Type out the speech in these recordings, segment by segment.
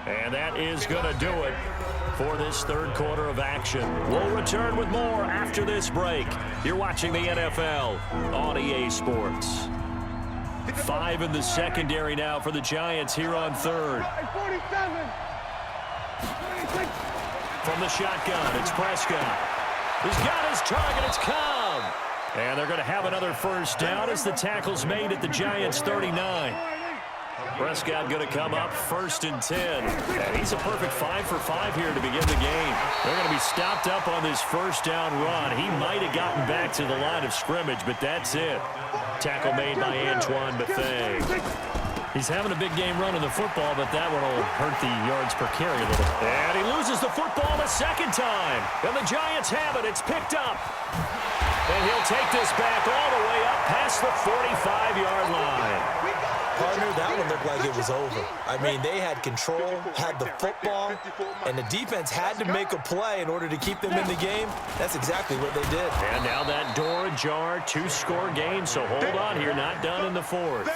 And that is going to do it for this third quarter of action. We'll return with more after this break. You're watching the NFL on EA Sports. 5 in the secondary now for the Giants here on third. From the shotgun, it's Prescott. He's got his target. It's Cobb. And they're going to have another first down as the tackle's made at the Giants' 39. Prescott going to come up 1st and 10. And he's a perfect 5 for 5 here to begin the game. They're going to be stopped up on this first down run. He might have gotten back to the line of scrimmage, but that's it. Tackle made by Antoine Bethea. He's having a big game running the football, but that one will hurt the yards per carry a little. And he loses the football the second time. And the Giants have it. It's picked up. And he'll take this back all the way up past the 45-yard line. Partner, that one looked like it was over. I mean, they had control, had the football, and the defense had to make a play in order to keep them in the game. That's exactly what they did. And now that door ajar, 2-score game, so hold on here, not done in the fourth.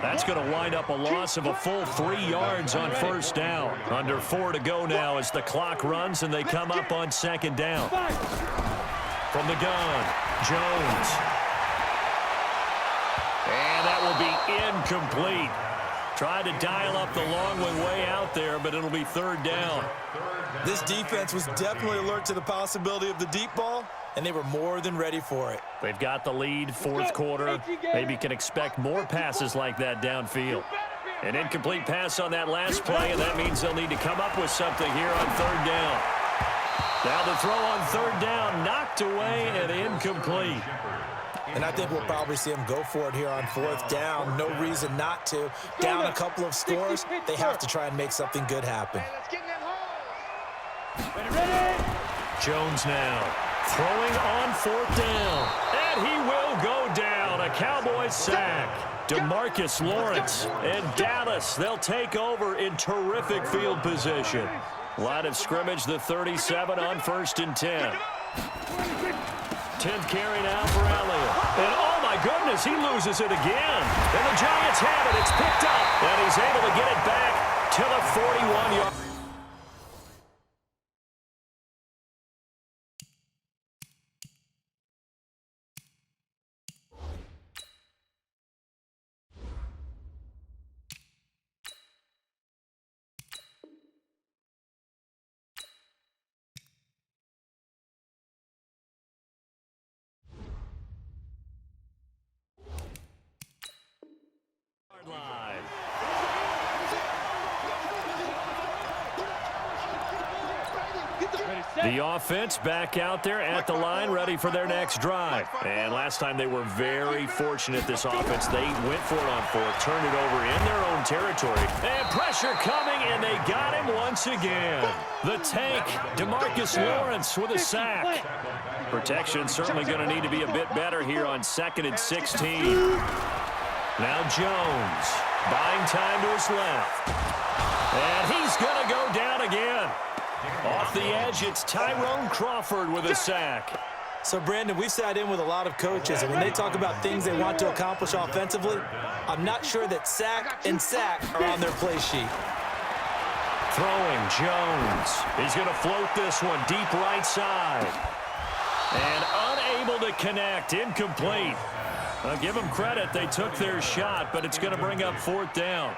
That's going to wind up a loss of a full 3 yards on first down. Under 4 to go now as the clock runs and they come up on second down. From the gun, Jones. And that will be incomplete. Tried to dial up the long one way out there, but it'll be third down. This defense was definitely alert to the possibility of the deep ball, and they were more than ready for it. They've got the lead, fourth quarter. Maybe can expect more passes like that downfield. An incomplete pass on that last play, and that means they'll need to come up with something here on third down. Now the throw on third down, knocked away and incomplete. And I think we'll probably see them go for it here on fourth down. No reason not to. Down a couple of scores, they have to try and make something good happen. Jones now throwing on fourth down. And he will go down. A Cowboys sack. DeMarcus Lawrence and Dallas, they'll take over in terrific field position. Line of scrimmage, the 37 on 1st and 10. 10th carry now for Elliott. And oh my goodness, he loses it again. And the Giants have it. It's picked up. And he's able to get it back to the 41-yard. Line. The offense back out there at the line, ready for their next drive. And last time they were very fortunate, this offense. They went for it on fourth, turned it over in their own territory. And pressure coming, and they got him once again. The tank, DeMarcus Lawrence with a sack. Protection certainly going to need to be a bit better here on 2nd and 16. Now Jones, buying time to his left. And he's going to go down again. Off the edge, it's Tyrone Crawford with a sack. So, Brandon, we've sat in with a lot of coaches, and when they talk about things they want to accomplish offensively, I'm not sure that sack and sack are on their play sheet. Throwing Jones. He's going to float this one deep right side. And unable to connect, incomplete. I'll give them credit. They took their shot, but it's going to bring up fourth down.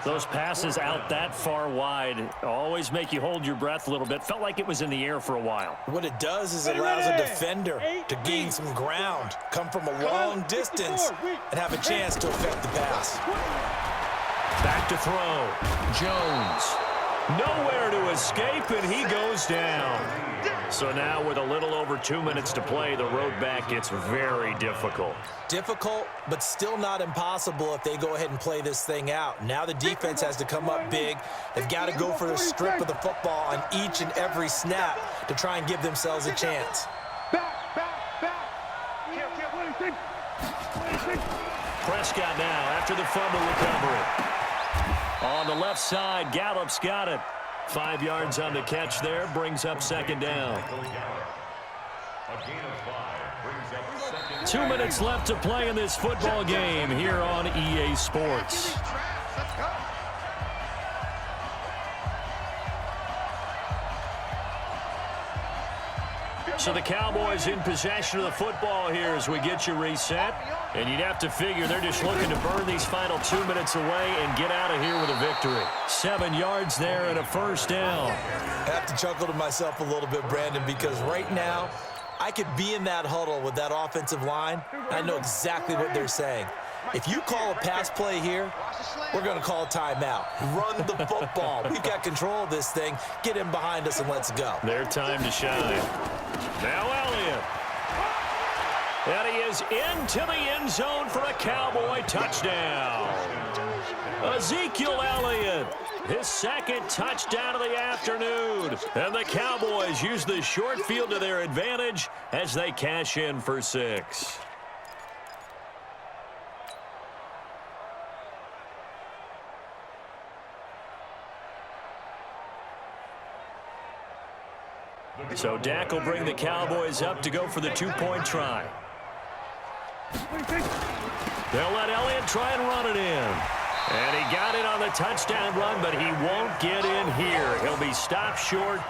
Those passes out that far wide always make you hold your breath a little bit. Felt like it was in the air for a while. What it does is it allows a defender to gain some ground, come from a long distance, and have a chance to affect the pass. Back to throw. Jones. Nowhere to escape, and he goes down. So now with a little over 2 minutes to play, the road back gets very difficult. Difficult, but still not impossible if they go ahead and play this thing out. Now the defense has to come up big. They've got to go for the strip of the football on each and every snap to try and give themselves a chance. Prescott now after the fumble recovery. On the left side, Gallup's got it. 5 yards on the catch there, brings up second down. 2 minutes left to play in this football game here on EA Sports. So the Cowboys in possession of the football here as we get you reset. And you'd have to figure they're just looking to burn these final 2 minutes away and get out of here with a victory. 7 yards there and a first down. I have to chuckle to myself a little bit, Brandon, because right now I could be in that huddle with that offensive line. I know exactly what they're saying. If you call a pass play here, we're going to call a timeout. Run the football. We've got control of this thing. Get him behind us and let's go. Their time to shine. Now Elliott. And he is into the end zone for a Cowboy touchdown. Ezekiel Elliott, his second touchdown of the afternoon. And the Cowboys use the short field to their advantage as they cash in for 6. So Dak will bring the Cowboys up to go for the 2-point try. They'll let Elliott try and run it in. And he got it on the touchdown run, but he won't get in here. He'll be stopped short,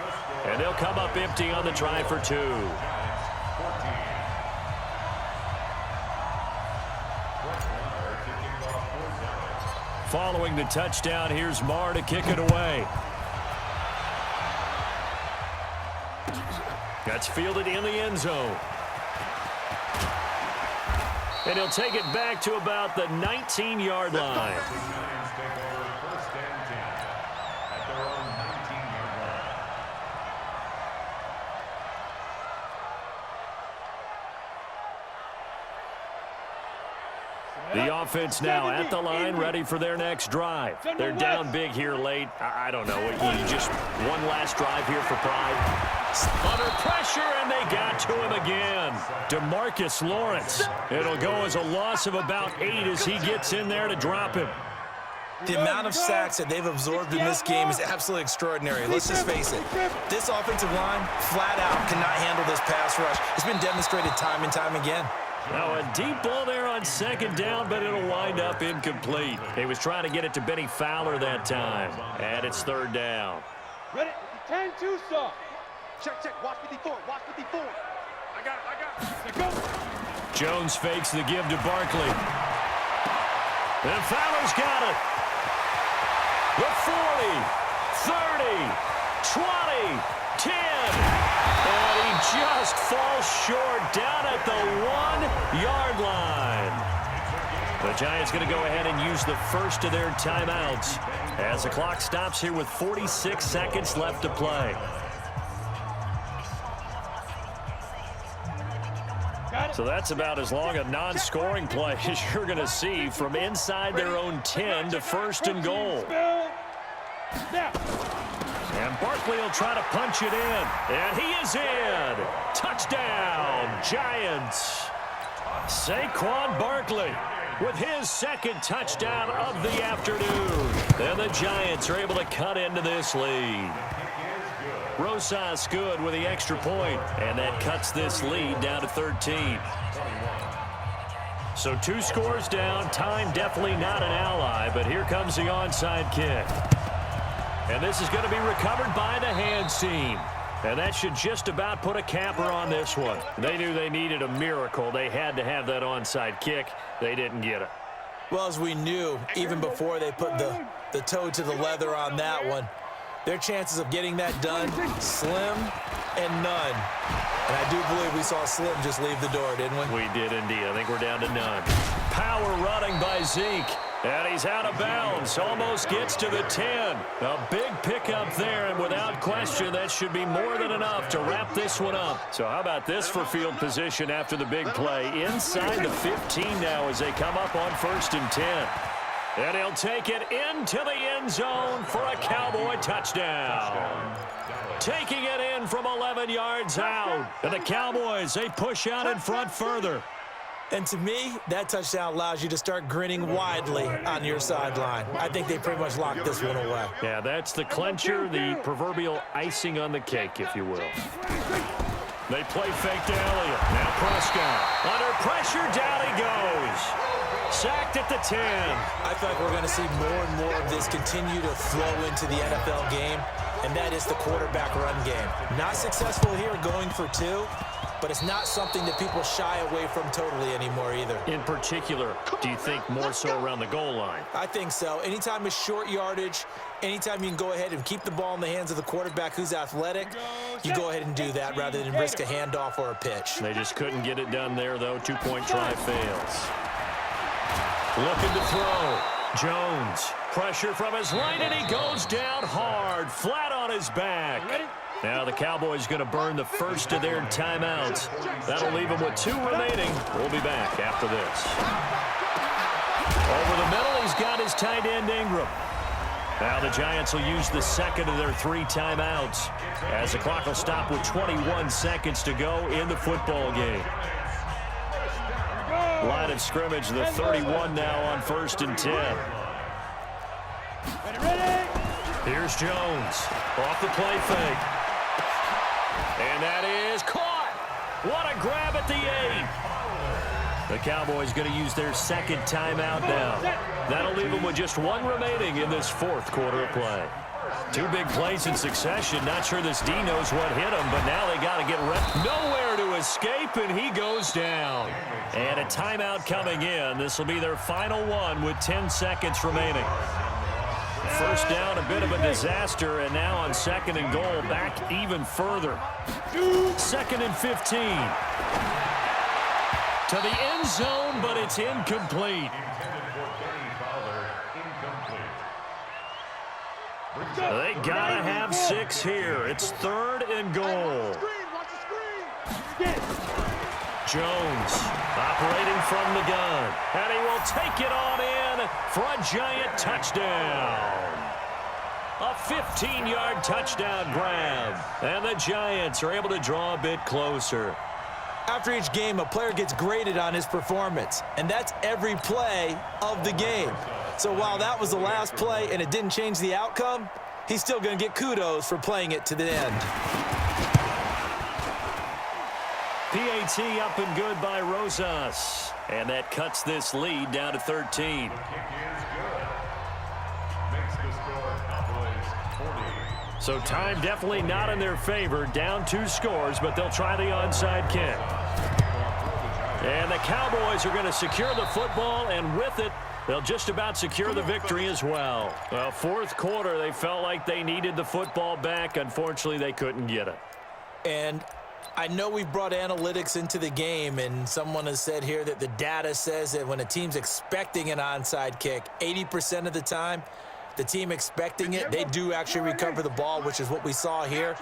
and they'll come up empty on the try for 2. Following the touchdown, here's Marr to kick it away. That's fielded in the end zone. And he'll take it back to about the 19-yard line. The offense now at the line, ready for their next drive. They're down big here late. I don't know. Just one last drive here for pride. Under pressure, and they got to him again. DeMarcus Lawrence. It'll go as a loss of about 8 as he gets in there to drop him. The amount of sacks that they've absorbed in this game is absolutely extraordinary. Let's just face it. This offensive line, flat out, cannot handle this pass rush. It's been demonstrated time and time again. Now a deep ball there on second down, but it'll wind up incomplete. He was trying to get it to Benny Fowler that time. And it's 3rd down. Ready? 10-2, sir. Check. Watch 54. Watch 54. I got it. Go. Jones fakes the give to Barkley. And Fowler's got it. The 40, 30, 20, 10. And he just falls short down at the 1-yard line. The Giants going to go ahead and use the first of their timeouts as the clock stops here with 46 seconds left to play. So that's about as long a non-scoring play as you're going to see from inside their own 10 to 1st and goal. And Barkley will try to punch it in. And he is in. Touchdown, Giants. Saquon Barkley with his second touchdown of the afternoon. And the Giants are able to cut into this lead. Rosas good with the extra point, and that cuts this lead down to 13. So 2 scores down. Time definitely not an ally, but here comes the onside kick. And this is going to be recovered by the hands team. And that should just about put a capper on this one. They knew they needed a miracle. They had to have that onside kick. They didn't get it. Well, as we knew, even before they put the toe to the leather on that one, their chances of getting that done, slim and none. And I do believe we saw Slim just leave the door, didn't we? We did indeed. I think we're down to none. Power running by Zeke. And he's out of bounds. Almost gets to the 10. A big pickup there, and without question, that should be more than enough to wrap this one up. So how about this for field position after the big play? Inside the 15 now as they come up on 1st and 10. And he'll take it into the end zone for a Cowboy touchdown. Taking it in from 11 yards out. And the Cowboys, they push out in front further. And to me, that touchdown allows you to start grinning widely on your sideline. I think they pretty much locked this one away. Yeah, that's the clincher, the proverbial icing on the cake, if you will. They play fake to Elliott. Now Prescott. Under pressure, down he goes. Sacked at the 10. I feel like we're going to see more and more of this continue to flow into the NFL game, and that is the quarterback run game. Not successful here going for 2, but it's not something that people shy away from totally anymore either. In particular, do you think more so around the goal line? I think so. Anytime it's short yardage, anytime you can go ahead and keep the ball in the hands of the quarterback who's athletic, you go ahead and do that rather than risk a handoff or a pitch. They just couldn't get it done there, though. 2-point try fails. Looking to throw. Jones. Pressure from his right, and he goes down hard, flat on his back. Now the Cowboys going to burn the first of their timeouts. That'll leave them with 2 remaining. We'll be back after this. Over the middle, he's got his tight end Ingram. Now the Giants will use the second of their 3 timeouts as the clock will stop with 21 seconds to go in the football game. Line of scrimmage, the 31 now on 1st and 10. Here's Jones off the play fake. And that is caught. What a grab at the 8. The Cowboys going to use their second timeout now. That'll leave them with just 1 remaining in this 4th quarter of play. 2 big plays in succession. Not sure this D knows what hit him, but now they got to get ready. Nowhere to escape, and he goes down. And a timeout coming in. This will be their final one with 10 seconds remaining. First down, a bit of a disaster, and now on 2nd and goal, back even further. 2nd and 15. To the end zone, but it's incomplete. They gotta have 6 here. It's 3rd and goal. Jones operating from the gun, and he will take it on in for a Giant touchdown. A 15-yard touchdown grab, and the Giants are able to draw a bit closer. After each game, a player gets graded on his performance, and that's every play of the game. So while that was the last play and it didn't change the outcome, he's still going to get kudos for playing it to the end. PAT up and good by Rosas. And that cuts this lead down to 13. So time definitely not in their favor. Down 2 scores, but they'll try the onside kick. And the Cowboys are going to secure the football, and with it, they'll just about secure the victory as well. Well, 4th quarter, they felt like they needed the football back. Unfortunately, they couldn't get it. And I know we've brought analytics into the game, and someone has said here that the data says that when a team's expecting an onside kick, 80% of the time, the team expecting it, they do actually recover the ball, which is what we saw here.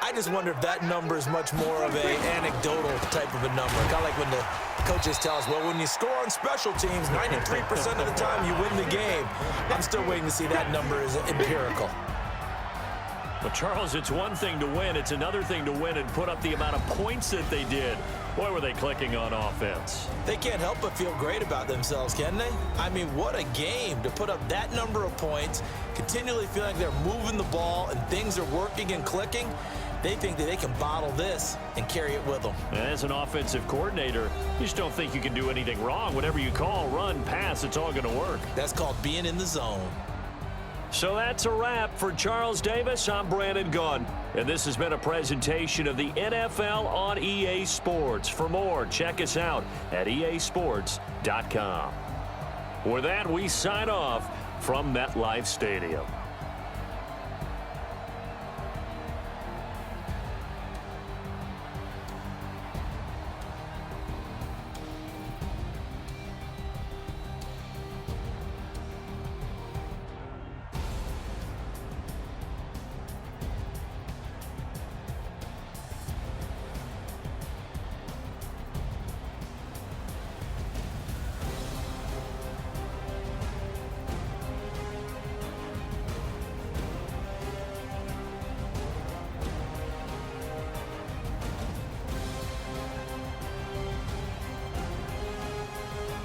I just wonder if that number is much more of an anecdotal type of a number. Kind of like when the coaches tell us, well, when you score on special teams, 93% of the time you win the game. I'm still waiting to see that number is empirical. But, Charles, it's one thing to win. It's another thing to win and put up the amount of points that they did. Boy, were they clicking on offense. They can't help but feel great about themselves, can they? I mean, what a game to put up that number of points, continually feel like they're moving the ball and things are working and clicking. They think that they can bottle this and carry it with them. And as an offensive coordinator, you just don't think you can do anything wrong. Whatever you call, run, pass, it's all going to work. That's called being in the zone. So that's a wrap for Charles Davis. I'm Brandon Gunn, and this has been a presentation of the NFL on EA Sports. For more, check us out at easports.com. With that, we sign off from MetLife Stadium.